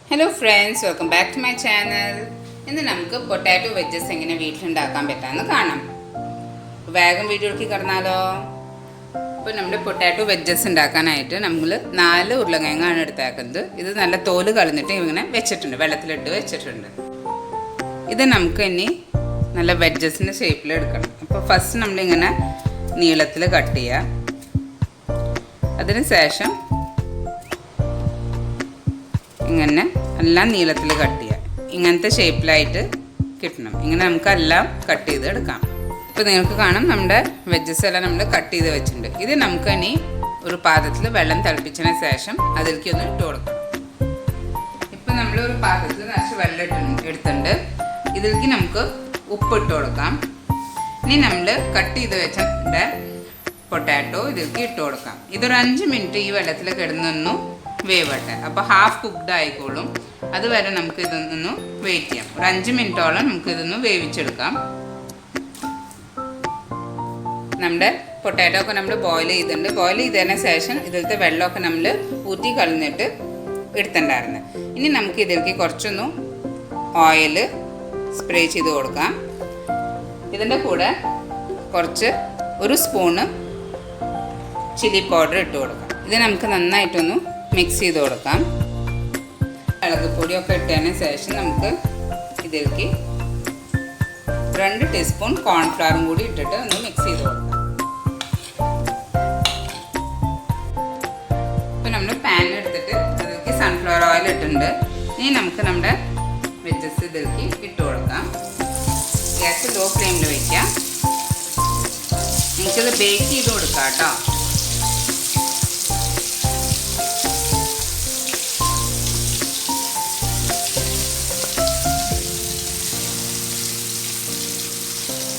Hello friends, welcome back to my channel. ഇന്ന് നമുക്ക് potato veggies എങ്ങനെ വീട്ടിലുണ്ടാക്കാൻ പറ്റാമെന്ന് കാണാം. വേഗം വീഡിയോയിലേക്ക് കടന്നാലോ. ഇപ്പോൾ നമ്മുടെ പൊട്ടാറ്റോ വെജസ് ഉണ്ടാക്കാനായിട്ട് നമ്മൾ 4 ഉരുളക്കിഴങ്ങാണ് എടുത്തേക്കുന്നത്. ഇത് നല്ല തോല് കളഞ്ഞിട്ട് ഇങ്ങനെ വെച്ചിട്ടുണ്ട്, വെള്ളത്തിലിട്ട് വെച്ചിട്ടുണ്ട്. ഇത് നമുക്ക് ഇനി നല്ല വെജസിൻ്റെ ഷേപ്പിൽ എടുക്കണം. അപ്പോൾ ഫസ്റ്റ് നമ്മളിങ്ങനെ നീളത്തിൽ കട്ട് ചെയ്യുക. അതിന് ശേഷം ഇങ്ങനെ എല്ലാം നീളത്തിൽ കട്ട് ചെയ്യുക. ഇങ്ങനത്തെ ഷേപ്പിലായിട്ട് കിട്ടണം. ഇങ്ങനെ നമുക്ക് എല്ലാം കട്ട് ചെയ്ത് എടുക്കാം. ഇപ്പോൾ നിങ്ങൾക്ക് കാണാം നമ്മുടെ വെജസ് എല്ലാം നമ്മൾ കട്ട് ചെയ്ത് വെച്ചിട്ടുണ്ട്. ഇത് നമുക്ക് ഇനി ഒരു പാത്രത്തിൽ വെള്ളം തിളപ്പിച്ചതിന് ശേഷം അതിലേക്ക് ഒന്ന് ഇട്ട് കൊടുക്കണം. ഇപ്പോൾ നമ്മൾ ഒരു പാത്രത്തിൽ നിറച്ച് വെള്ളം എടുത്തിട്ടുണ്ട്. ഇതിലേക്ക് നമുക്ക് ഉപ്പിട്ട് കൊടുക്കാം. ഇനി നമ്മൾ കട്ട് ചെയ്ത് വെച്ച പൊട്ടാറ്റോ ഇതിലേക്ക് ഇട്ട് കൊടുക്കാം. ഇതൊരു 5 മിനിറ്റ് ഈ വെള്ളത്തിൽ കിടന്നൊന്നു വേവട്ടെ. അപ്പോൾ ഹാഫ് കുക്ക്ഡ് ആയിക്കോളും. അതുവരെ നമുക്ക് ഇതൊന്ന് വെയിറ്റ് ചെയ്യാം. ഒരു 5 മിനിറ്റോളം നമുക്ക് ഇതൊന്ന് വേവിച്ചെടുക്കാം. നമ്മുടെ പൊട്ടാറ്റോ ഒക്കെ നമ്മൾ ബോയിൽ ചെയ്തിട്ടുണ്ട്. ബോയിൽ ചെയ്തതിന് ശേഷം ഇതിലത്തെ വെള്ളമൊക്കെ നമ്മൾ ഊറ്റി കളഞ്ഞിട്ട് എടുത്തിട്ടുണ്ടായിരുന്നു. ഇനി നമുക്ക് ഇതിലേക്ക് കുറച്ചൊന്ന് ഓയിൽ സ്പ്രേ ചെയ്ത് കൊടുക്കാം. ഇതിൻ്റെ കൂടെ കുറച്ച് 1 സ്പൂണ് ചില്ലി പൗഡർ ഇട്ട് കൊടുക്കാം. ഇത് നമുക്ക് നന്നായിട്ടൊന്ന് മിക്സ് ചെയ്ത് കൊടുക്കാം. മുളകുപൊടിയൊക്കെ ഇട്ടതിന് ശേഷം നമുക്ക് ഇതിലേക്ക് 2 ടീസ്പൂൺ കോൺഫ്ലവറും കൂടി ഇട്ടിട്ട് ഒന്ന് മിക്സ് ചെയ്ത് കൊടുക്കാം. ഇപ്പോൾ നമ്മൾ പാൻ എടുത്തിട്ട് അതിലേക്ക് സൺഫ്ലവർ ഓയിൽ ഇട്ടിട്ടുണ്ട്. ഇനി നമുക്ക് നമ്മുടെ വെജസ് ഇതിലേക്ക് ഇട്ട് കൊടുക്കാം. ഗ്യാസ് ലോ ഫ്ലെയിമിൽ വയ്ക്കാം. നമുക്കിത് ബേക്ക് ചെയ്ത് കൊടുക്കാം കേട്ടോ.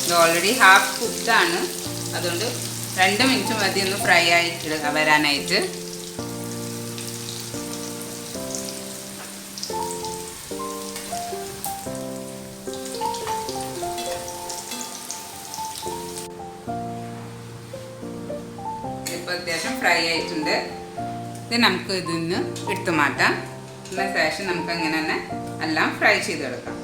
ഇത് ഓൾറെഡി ഹാഫ് കുക്ക്ഡാണ്. അതുകൊണ്ട് 2 മിനിറ്റ് മതി ഒന്ന് ഫ്രൈ ആയിട്ട് വരാനായിട്ട്. ഇപ്പോൾ അത്യാവശ്യം ഫ്രൈ ആയിട്ടുണ്ട്. ഇത് നമുക്ക് ഇതിന്ന് എടുത്തു മാറ്റാം. അതിന് ശേഷം നമുക്ക് അങ്ങനെ തന്നെ എല്ലാം ഫ്രൈ ചെയ്തെടുക്കാം.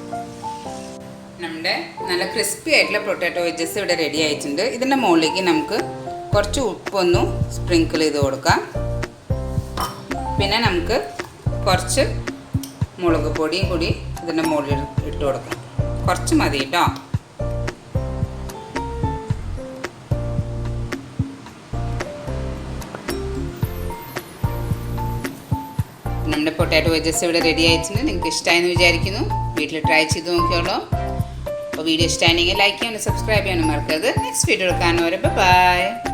നമ്മുടെ നല്ല ക്രിസ്പി ആയിട്ടുള്ള പൊട്ടാറ്റോ വെജസ് ഇവിടെ റെഡി ആയിട്ടുണ്ട്. ഇതിൻ്റെ മുകളിലേക്ക് നമുക്ക് കുറച്ച് ഉപ്പൊന്ന് സ്പ്രിങ്കിൾ ചെയ്ത് കൊടുക്കാം. പിന്നെ നമുക്ക് കുറച്ച് മുളക് പൊടിയും കൂടി ഇതിൻ്റെ മുകളിൽ ഇട്ട് കൊടുക്കാം. കുറച്ച് മതി കേട്ടോ. നമ്മുടെ പൊട്ടാറ്റോ വെജസ് ഇവിടെ റെഡി ആയിട്ടുണ്ട്. നിങ്ങൾക്ക് ഇഷ്ടമായെന്ന് വിചാരിക്കുന്നു. വീട്ടിൽ ട്രൈ ചെയ്ത് നോക്കിയോളൂ. അപ്പോൾ വീഡിയോ ഇഷ്ടമായെങ്കിൽ ലൈക്ക് ചെയ്യാനും സബ്സ്ക്രൈബ് ചെയ്യാനും മറക്കരുത്. നെക്സ്റ്റ് വീഡിയോ കാണുന്നവരെ ബൈ.